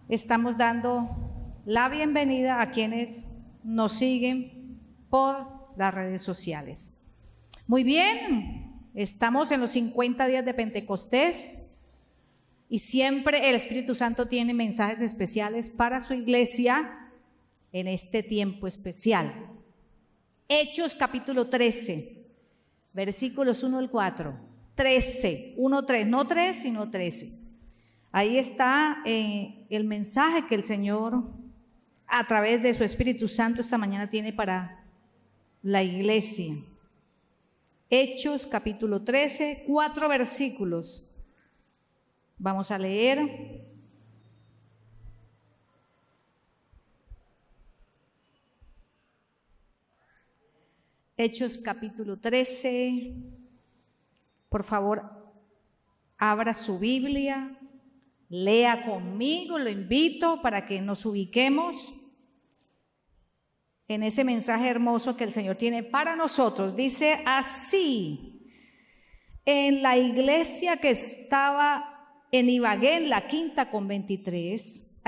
estamos dando la bienvenida a quienes nos siguen por las redes sociales. Muy bien, estamos en los 50 días de Pentecostés y siempre el Espíritu Santo tiene mensajes especiales para su iglesia en este tiempo especial. Hechos capítulo 13, versículos 1 al 4. 13, 1, 3, no 3, sino 13. Ahí está el mensaje que el Señor, a través de su Espíritu Santo, esta mañana tiene para la iglesia. Hechos capítulo 13, 4 versículos. Vamos a leer. Hechos capítulo 13. Por favor, abra su Biblia. Lea conmigo, lo invito para que nos ubiquemos en ese mensaje hermoso que el Señor tiene para nosotros. Dice así: en la iglesia que estaba en Ibagué, en la quinta con 23,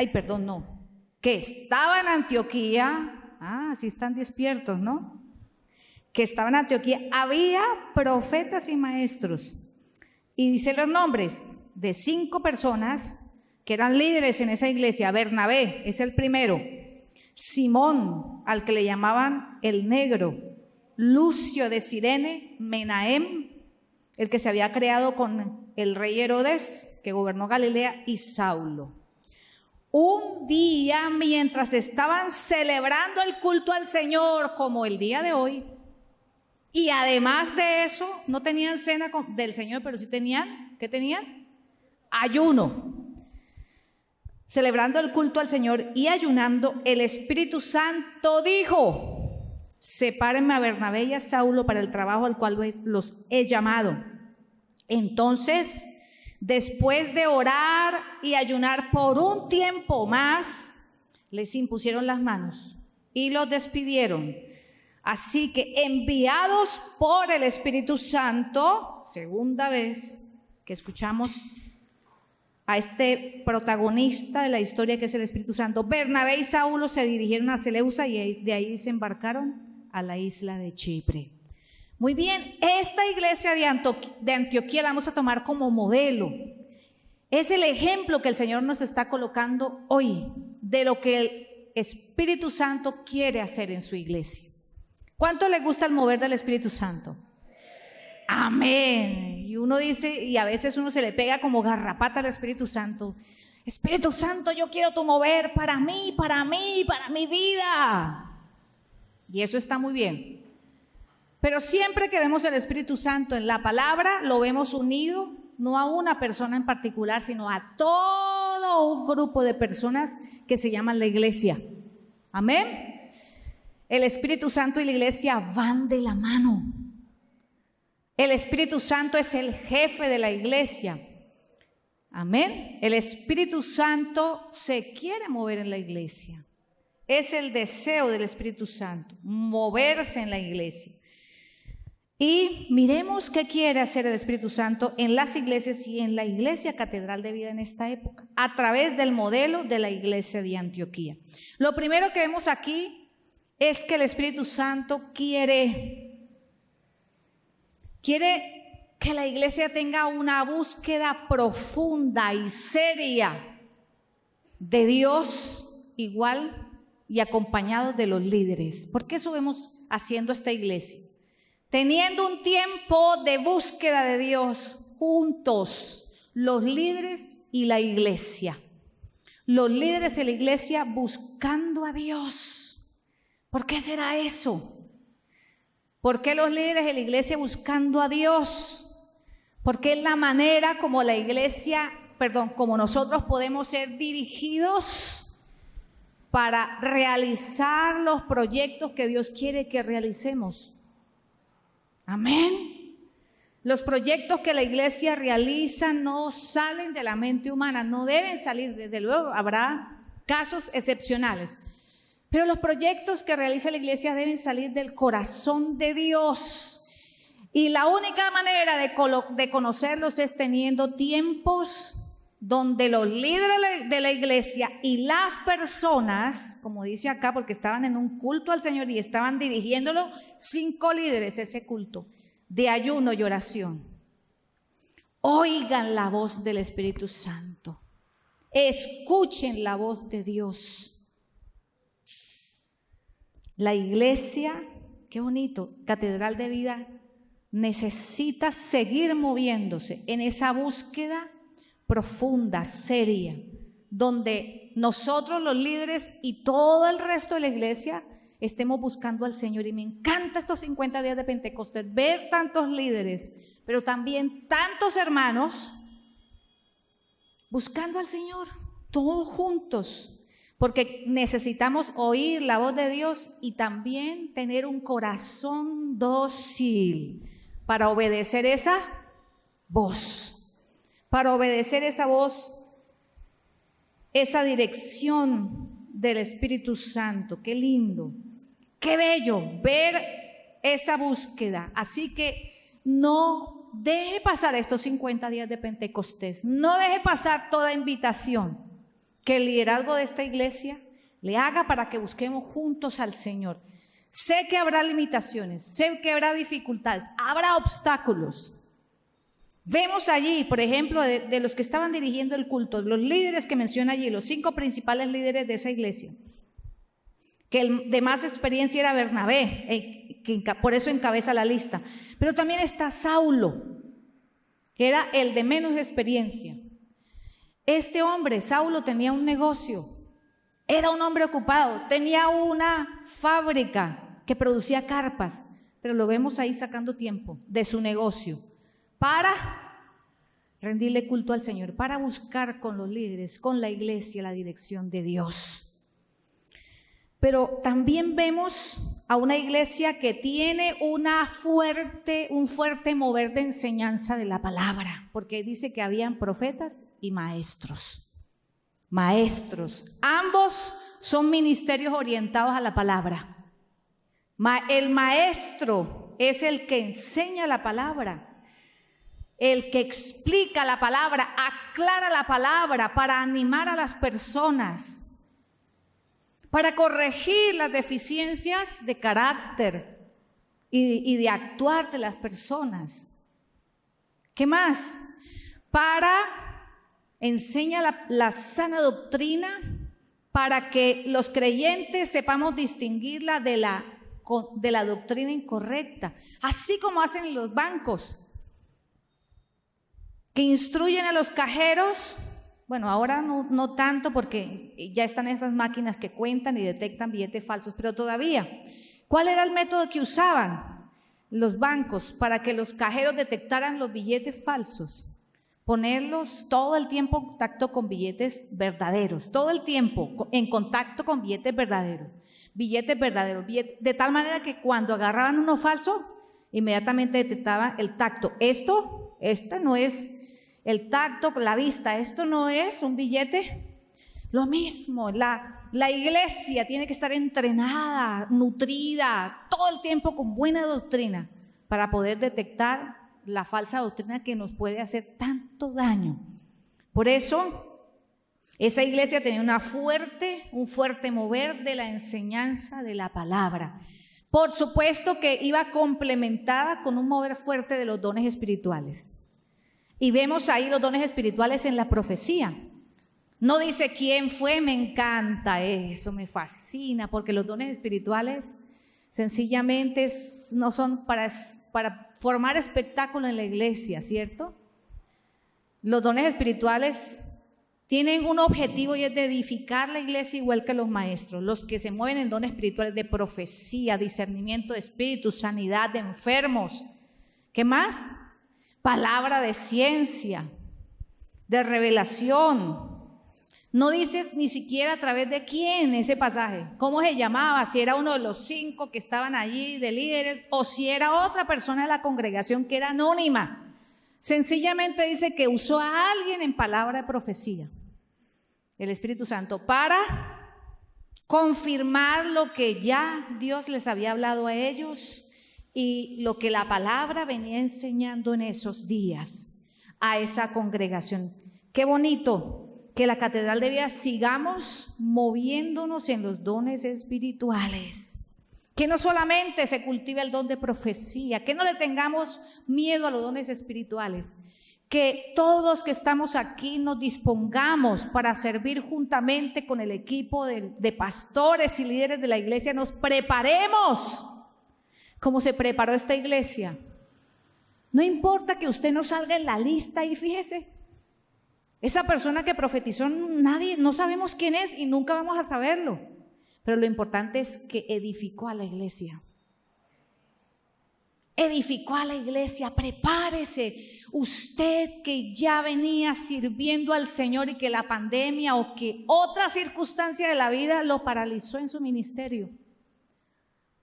que estaba en Antioquía, sí están despiertos, ¿no? Que estaba en Antioquía, había profetas y maestros, y dice los nombres de 5 personas que eran líderes en esa iglesia. Bernabé es el primero, Simón, al que le llamaban el negro, Lucio de Cirene, Menahem, el que se había creado con el rey Herodes, que gobernó Galilea, y Saulo. Un día, mientras estaban celebrando el culto al Señor, como el día de hoy, y además de eso, no tenían cena del Señor, pero sí tenían, ¿qué tenían? Ayuno. Celebrando el culto al Señor y ayunando, el Espíritu Santo dijo: sepárenme a Bernabé y a Saulo para el trabajo al cual los he llamado. Entonces, después de orar y ayunar por un tiempo más, les impusieron las manos y los despidieron. Así que, enviados por el Espíritu Santo, segunda vez que escuchamos a este protagonista de la historia que es el Espíritu Santo, Bernabé y Saulo se dirigieron a Seleucia y de ahí se embarcaron a la isla de Chipre. Muy bien, esta iglesia de Antioquía la vamos a tomar como modelo. Es el ejemplo que el Señor nos está colocando hoy de lo que el Espíritu Santo quiere hacer en su iglesia. ¿Cuánto le gusta el mover del Espíritu Santo? Amén. Y uno dice, y a veces uno se le pega como garrapata al Espíritu Santo: Espíritu Santo, yo quiero tu mover para mí, para mi vida. Y eso está muy bien. Pero siempre que vemos el Espíritu Santo en la palabra, lo vemos unido, no a una persona en particular, sino a todo un grupo de personas que se llaman la iglesia. Amén. El Espíritu Santo y la iglesia van de la mano. El Espíritu Santo es el jefe de la iglesia. Amén. El Espíritu Santo se quiere mover en la iglesia. Es el deseo del Espíritu Santo, moverse en la iglesia. Y miremos qué quiere hacer el Espíritu Santo en las iglesias y en la iglesia Catedral de Vida en esta época, a través del modelo de la iglesia de Antioquía. Lo primero que vemos aquí es que el Espíritu Santo quiere que la iglesia tenga una búsqueda profunda y seria de Dios, igual y acompañado de los líderes. ¿Por qué eso vemos haciendo esta iglesia? Teniendo un tiempo de búsqueda de Dios juntos, los líderes y la iglesia. Los líderes de la iglesia buscando a Dios. ¿Por qué será eso? ¿Por qué los líderes de la iglesia buscando a Dios? Porque es la manera como la iglesia, como nosotros podemos ser dirigidos para realizar los proyectos que Dios quiere que realicemos. Amén. Los proyectos que la iglesia realiza no salen de la mente humana, no deben salir, desde luego habrá casos excepcionales, pero los proyectos que realiza la iglesia deben salir del corazón de Dios. Y la única manera de conocerlos es teniendo tiempos donde los líderes de la iglesia y las personas, como dice acá, porque estaban en un culto al Señor y estaban dirigiéndolo 5 líderes ese culto de ayuno y oración, oigan la voz del Espíritu Santo, escuchen la voz de Dios. La iglesia, qué bonito, Catedral de Vida, necesita seguir moviéndose en esa búsqueda profunda, seria, donde nosotros los líderes y todo el resto de la iglesia estemos buscando al Señor. Y me encanta estos 50 días de Pentecostés, ver tantos líderes, pero también tantos hermanos buscando al Señor, todos juntos, porque necesitamos oír la voz de Dios y también tener un corazón dócil para obedecer esa voz. Para obedecer esa voz, esa dirección del Espíritu Santo. Qué lindo, qué bello ver esa búsqueda. Así que no deje pasar estos 50 días de Pentecostés, no deje pasar toda invitación que el liderazgo de esta iglesia le haga para que busquemos juntos al Señor. Sé que habrá limitaciones, sé que habrá dificultades, habrá obstáculos. Vemos allí, por ejemplo, de los que estaban dirigiendo el culto, los líderes que menciona allí, los 5 principales líderes de esa iglesia, que el de más experiencia era Bernabé, que por eso encabeza la lista, pero también está Saulo, que era el de menos experiencia. Este hombre, Saulo, tenía un negocio, era un hombre ocupado, tenía una fábrica que producía carpas, pero lo vemos ahí sacando tiempo de su negocio para rendirle culto al Señor, para buscar con los líderes, con la iglesia, la dirección de Dios. Pero también vemos a una iglesia que tiene un fuerte mover de enseñanza de la palabra, porque dice que habían profetas y maestros. Ambos son ministerios orientados a la palabra. El maestro es el que enseña la palabra, el que explica la palabra, aclara la palabra para animar a las personas, para corregir las deficiencias de carácter y de actuar de las personas. ¿Qué más? Enseña la sana doctrina para que los creyentes sepamos distinguirla de la doctrina incorrecta, así como hacen los bancos, que instruyen a los cajeros. Bueno, ahora no tanto, porque ya están esas máquinas que cuentan y detectan billetes falsos, pero todavía, ¿cuál era el método que usaban los bancos para que los cajeros detectaran los billetes falsos? Ponerlos todo el tiempo en contacto con billetes verdaderos, todo el tiempo en contacto con billetes verdaderos, de tal manera que cuando agarraban uno falso, inmediatamente detectaban el tacto. Esto no es el tacto, la vista, esto no es un billete. Lo mismo, la iglesia tiene que estar entrenada, nutrida, todo el tiempo con buena doctrina para poder detectar la falsa doctrina que nos puede hacer tanto daño. Por eso, esa iglesia tenía un fuerte mover de la enseñanza de la palabra. Por supuesto que iba complementada con un mover fuerte de los dones espirituales. Y vemos ahí los dones espirituales en la profecía. No dice quién fue, me encanta eso, me fascina, porque los dones espirituales sencillamente no son para formar espectáculo en la iglesia, ¿cierto? Los dones espirituales tienen un objetivo y es de edificar la iglesia igual que los maestros. Los que se mueven en dones espirituales de profecía, discernimiento de espíritus, sanidad de enfermos. ¿Qué más? Palabra de ciencia, de revelación. No dice ni siquiera a través de quién ese pasaje, cómo se llamaba, si era uno de los 5 que estaban allí de líderes o si era otra persona de la congregación que era anónima. Sencillamente dice que usó a alguien en palabra de profecía, el Espíritu Santo, para confirmar lo que ya Dios les había hablado a ellos y lo que la palabra venía enseñando en esos días a esa congregación. Qué bonito que la Catedral de Vida sigamos moviéndonos en los dones espirituales. Que no solamente se cultive el don de profecía, que no le tengamos miedo a los dones espirituales. Que todos los que estamos aquí nos dispongamos para servir juntamente con el equipo de pastores y líderes de la iglesia. Nos preparemos como se preparó esta iglesia. No importa que usted no salga en la lista y fíjese, esa persona que profetizó, no sabemos quién es y nunca vamos a saberlo. Pero lo importante es que edificó a la iglesia. Edificó a la iglesia. Prepárese. Usted que ya venía sirviendo al Señor y que la pandemia o que otra circunstancia de la vida lo paralizó en su ministerio.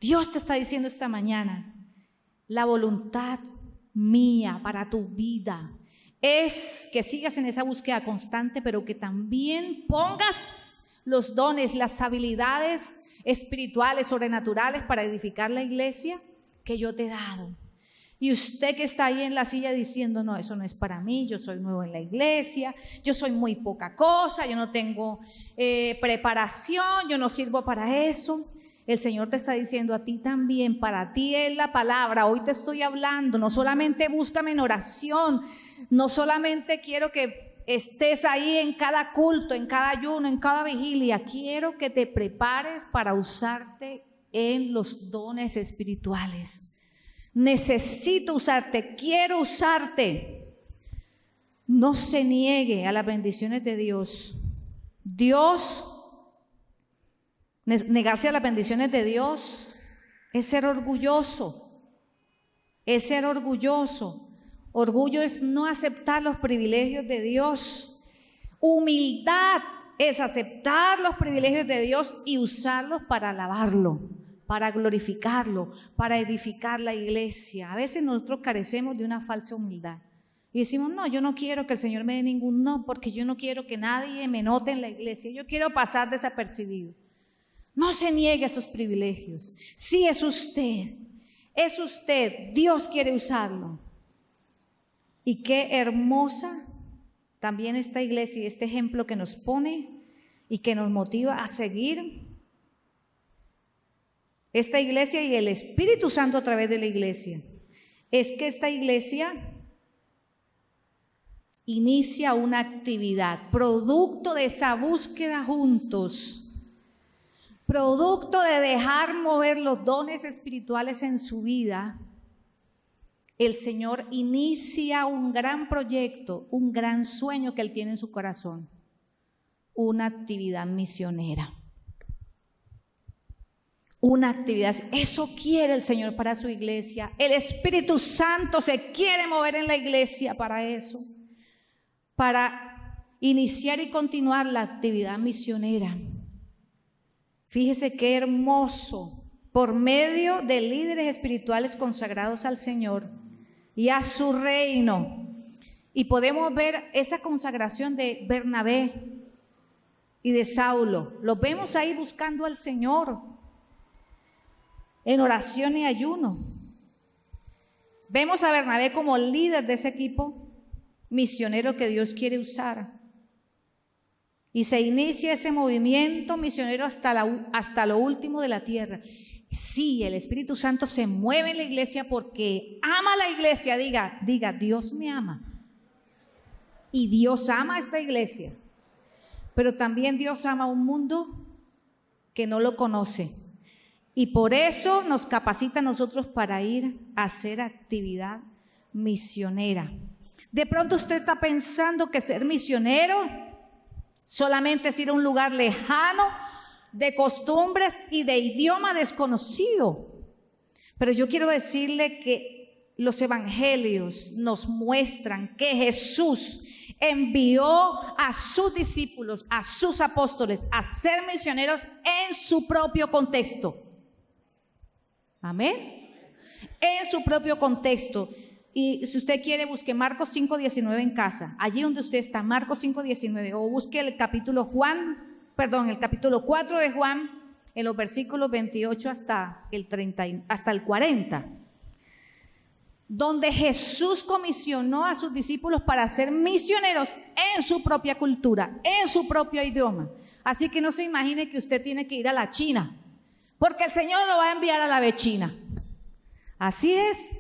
Dios te está diciendo esta mañana, la voluntad mía para tu vida es que sigas en esa búsqueda constante, pero que también pongas los dones, las habilidades espirituales, sobrenaturales para edificar la iglesia que yo te he dado. Y usted que está ahí en la silla diciendo, no, eso no es para mí, yo soy nuevo en la iglesia, yo soy muy poca cosa, yo no tengo preparación, yo no sirvo para eso. El Señor te está diciendo a ti también, para ti es la palabra. Hoy te estoy hablando, no solamente búscame en oración, no solamente quiero que estés ahí en cada culto, en cada ayuno, en cada vigilia. Quiero que te prepares para usarte en los dones espirituales. Necesito usarte, quiero usarte. No se niegue a las bendiciones de Dios. Negarse a las bendiciones de Dios es ser orgulloso. Es ser orgulloso. Orgullo es no aceptar los privilegios de Dios. Humildad es aceptar los privilegios de Dios y usarlos para alabarlo, para glorificarlo, para edificar la iglesia. A veces nosotros carecemos de una falsa humildad y decimos, no, yo no quiero que el Señor me dé ningún no, porque yo no quiero que nadie me note en la iglesia, yo quiero pasar desapercibido. No se niegue a esos privilegios. Sí, es usted, Dios quiere usarlo. Y qué hermosa también esta iglesia y este ejemplo que nos pone y que nos motiva a seguir esta iglesia y el Espíritu Santo a través de la iglesia. Es que esta iglesia inicia una actividad, producto de esa búsqueda juntos, producto de dejar mover los dones espirituales en su vida. El Señor inicia un gran proyecto, un gran sueño que Él tiene en su corazón, una actividad misionera. Una actividad, eso quiere el Señor para su iglesia. El Espíritu Santo se quiere mover en la iglesia para eso, para iniciar y continuar la actividad misionera. Fíjese qué hermoso, por medio de líderes espirituales consagrados al Señor y a su reino. Y podemos ver esa consagración de Bernabé y de Saulo. Los vemos ahí buscando al Señor en oración y ayuno. Vemos a Bernabé como líder de ese equipo misionero que Dios quiere usar. Y se inicia ese movimiento misionero hasta lo último de la tierra. Sí, el Espíritu Santo se mueve en la iglesia porque ama a la iglesia. Diga, Dios me ama. Y Dios ama a esta iglesia. Pero también Dios ama a un mundo que no lo conoce. Y por eso nos capacita a nosotros para ir a hacer actividad misionera. De pronto usted está pensando que ser misionero solamente es ir a un lugar lejano, de costumbres y de idioma desconocido. Pero yo quiero decirle que los evangelios nos muestran que Jesús envió a sus discípulos, a sus apóstoles, a ser misioneros en su propio contexto. Amén. En su propio contexto. Y si usted quiere, busque Marcos 5:19 en casa, allí donde usted está, Marcos 5:19, o busque el capítulo 4 de Juan, en los versículos 28 hasta el 40. donde Jesús comisionó a sus discípulos para ser misioneros en su propia cultura, en su propio idioma. Así que no se imagine que usted tiene que ir a la China, porque el Señor lo va a enviar a la vecina. Así es,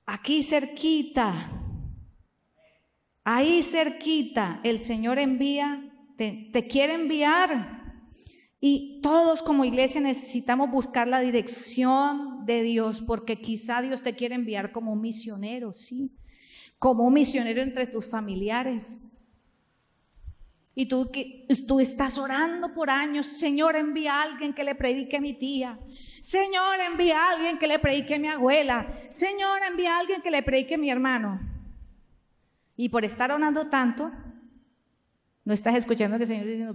aquí cerquita, ahí cerquita, el Señor envía, te quiere enviar. Y todos como iglesia necesitamos buscar la dirección de Dios, porque quizá Dios te quiere enviar como un misionero, sí, como un misionero entre tus familiares. Y tú estás orando por años: Señor, envía a alguien que le predique a mi tía. Señor, envía a alguien que le predique a mi abuela. Señor, envía a alguien que le predique a mi hermano. Y por estar orando tanto, no estás escuchando que el Señor dice: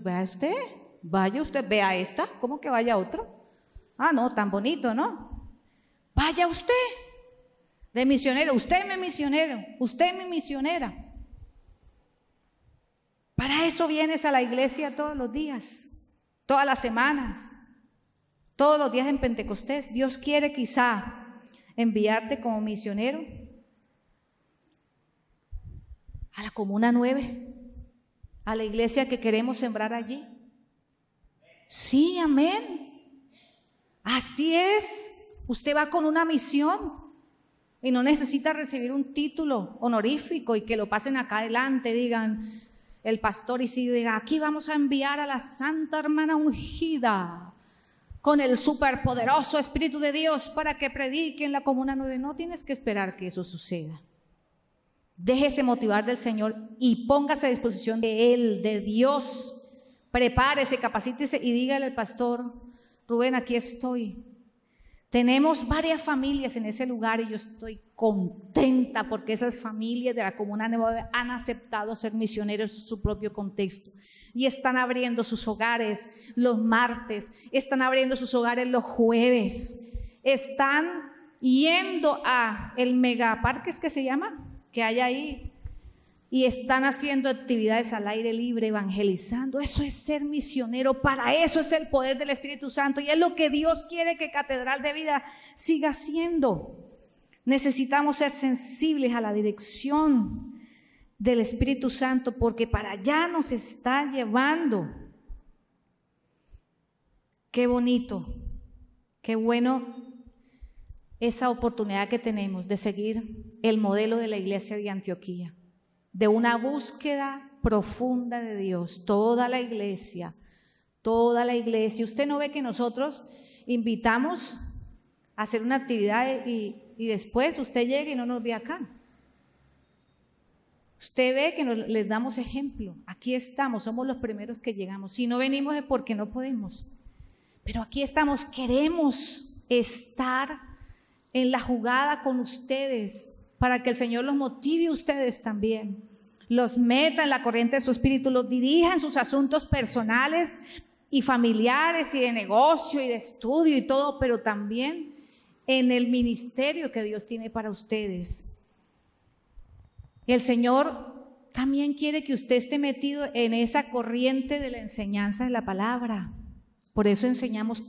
vaya usted, vea esta. ¿Cómo que vaya otro? Ah, no, tan bonito, ¿no? Vaya usted de misionero. Usted es mi misionero, usted es mi misionera. Para eso vienes a la iglesia todos los días, todas las semanas, todos los días en Pentecostés. Dios quiere quizá enviarte como misionero a la Comuna 9, a la iglesia que queremos sembrar allí. Sí, amén. Así es. Usted va con una misión y no necesita recibir un título honorífico y que lo pasen acá adelante, digan el pastor, y si diga: aquí vamos a enviar a la santa hermana ungida con el superpoderoso Espíritu de Dios para que predique en la Comuna 9. No tienes que esperar que eso suceda. Déjese motivar del Señor y póngase a disposición de Él, de Dios. Prepárese, capacítese y dígale al pastor: Rubén, aquí estoy. Tenemos varias familias en ese lugar y yo estoy contenta porque esas familias de la Comuna 9 han aceptado ser misioneros en su propio contexto y están abriendo sus hogares los martes, están abriendo sus hogares los jueves, están yendo a el megaparque, ¿es que se llama? Que hay ahí, y están haciendo actividades al aire libre, evangelizando. Eso es ser misionero, para eso es el poder del Espíritu Santo y es lo que Dios quiere que Catedral de Vida siga haciendo. Necesitamos ser sensibles a la dirección del Espíritu Santo, porque para allá nos está llevando. Qué bonito, qué bueno esa oportunidad que tenemos de seguir el modelo de la iglesia de Antioquía, de una búsqueda profunda de Dios. Toda la iglesia. Usted no ve que nosotros invitamos a hacer una actividad y después usted llega y no nos ve acá. Usted ve que les damos ejemplo. Aquí estamos, somos los primeros que llegamos. Si no venimos es porque no podemos. Pero aquí estamos, queremos estar en la jugada con ustedes, para que el Señor los motive a ustedes también, los meta en la corriente de su espíritu, los dirija en sus asuntos personales y familiares y de negocio y de estudio y todo, pero también en el ministerio que Dios tiene para ustedes. El Señor también quiere que usted esté metido en esa corriente de la enseñanza de la palabra. Por eso enseñamos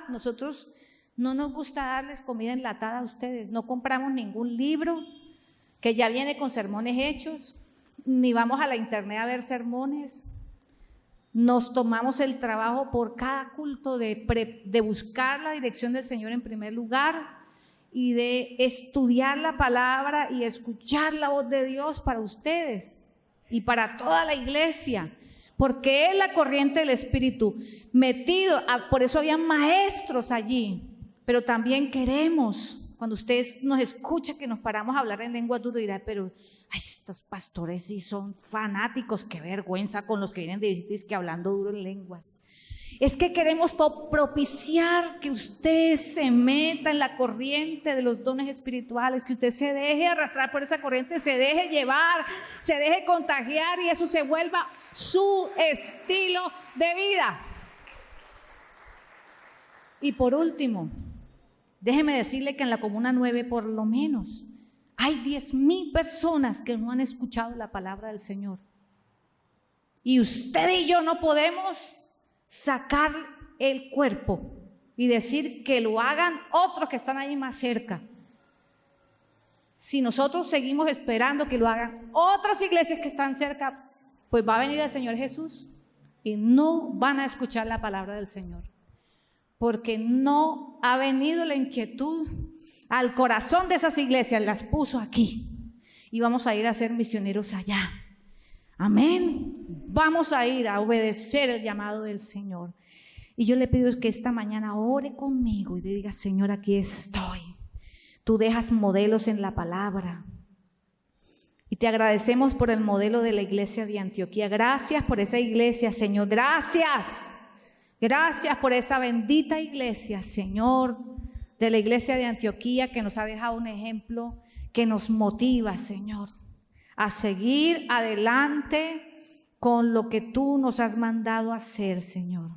nosotros no nos gusta darles comida enlatada a ustedes, no compramos ningún libro que ya viene con sermones hechos, ni vamos a la internet a ver sermones. Nos tomamos el trabajo por cada culto de buscar la dirección del Señor en primer lugar y de estudiar la palabra y escuchar la voz de Dios para ustedes y para toda la iglesia, porque es la corriente del Espíritu metido. Por eso había maestros allí. Pero también queremos, cuando ustedes nos escuchan que nos paramos a hablar en lengua dura, dirán: pero estos pastores sí son fanáticos, qué vergüenza con los que vienen de visitas que hablando duro en lenguas. Es que queremos propiciar que usted se meta en la corriente de los dones espirituales, que usted se deje arrastrar por esa corriente, se deje llevar, se deje contagiar y eso se vuelva su estilo de vida. Y por último, déjeme decirle que en la Comuna 9 por lo menos hay 10,000 personas que no han escuchado la palabra del Señor. Y usted y yo no podemos sacar el cuerpo y decir que lo hagan otros que están ahí más cerca. Si nosotros seguimos esperando que lo hagan otras iglesias que están cerca, pues va a venir el Señor Jesús y no van a escuchar la palabra del Señor, porque no ha venido la inquietud al corazón de esas iglesias, las puso aquí y vamos a ir a ser misioneros allá. Amén. Vamos a ir a obedecer el llamado del Señor. Y yo le pido que esta mañana ore conmigo y le diga: Señor, aquí estoy. Tú dejas modelos en la palabra. Y te agradecemos por el modelo de la iglesia de Antioquía. Gracias por esa iglesia, Señor. Gracias. Gracias por esa bendita iglesia, Señor, de la iglesia de Antioquía, que nos ha dejado un ejemplo que nos motiva, Señor, a seguir adelante con lo que tú nos has mandado a hacer, Señor.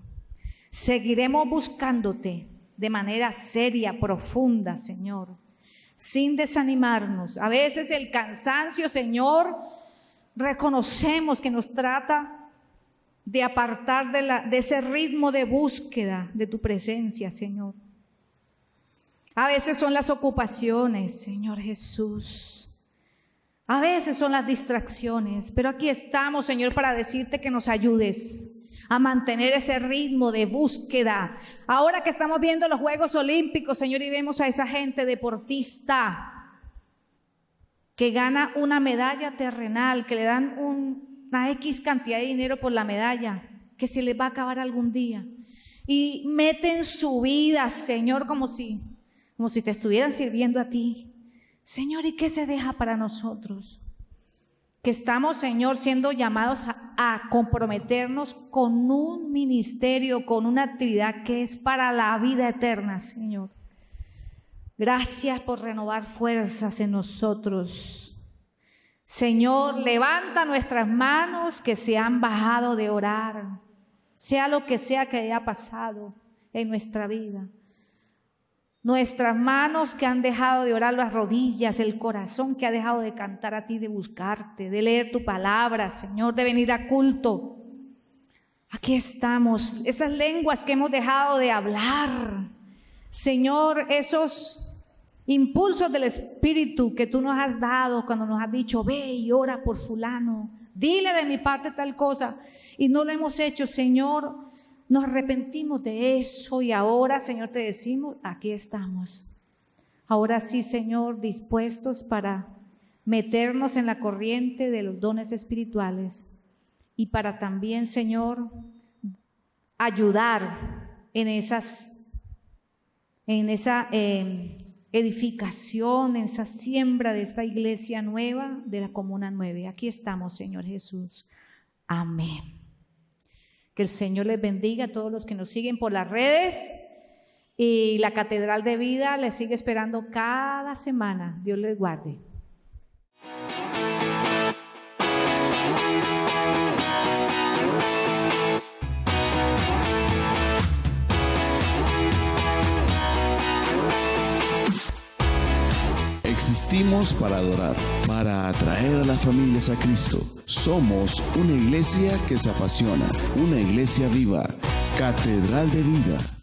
Seguiremos buscándote de manera seria, profunda, Señor, sin desanimarnos. A veces el cansancio, Señor, reconocemos que nos trata de apartar de ese ritmo de búsqueda de tu presencia, Señor. A veces son las ocupaciones, Señor Jesús. A veces son las distracciones, pero aquí estamos, Señor, para decirte que nos ayudes a mantener ese ritmo de búsqueda. Ahora que estamos viendo los Juegos Olímpicos, Señor, y vemos a esa gente deportista que gana una medalla terrenal, que le dan una X cantidad de dinero por la medalla, que se les va a acabar algún día, y meten su vida, Señor, como si te estuvieran sirviendo a ti. Señor, ¿y qué se deja para nosotros? Que estamos, Señor, siendo llamados a comprometernos con un ministerio, con una actividad que es para la vida eterna, Señor. Gracias por renovar fuerzas en nosotros. Señor, levanta nuestras manos que se han bajado de orar, sea lo que sea que haya pasado en nuestra vida. Nuestras manos que han dejado de orar, las rodillas, el corazón que ha dejado de cantar a ti, de buscarte, de leer tu palabra, Señor, de venir a culto. Aquí estamos, esas lenguas que hemos dejado de hablar, Señor, esos impulsos del Espíritu que tú nos has dado cuando nos has dicho: ve y ora por fulano, dile de mi parte tal cosa, y no lo hemos hecho, Señor. Nos arrepentimos de eso y ahora, Señor, te decimos: aquí estamos. Ahora sí, Señor, dispuestos para meternos en la corriente de los dones espirituales y para también, Señor, ayudar en esa edificación, en esa siembra de esta iglesia nueva, de la Comuna 9. Aquí estamos, Señor Jesús. Amén. Que el Señor les bendiga a todos los que nos siguen por las redes, y la Catedral de Vida les sigue esperando cada semana. Dios les guarde. Existimos para adorar, para atraer a las familias a Cristo. Somos una iglesia que se apasiona, una iglesia viva, Catedral de Vida.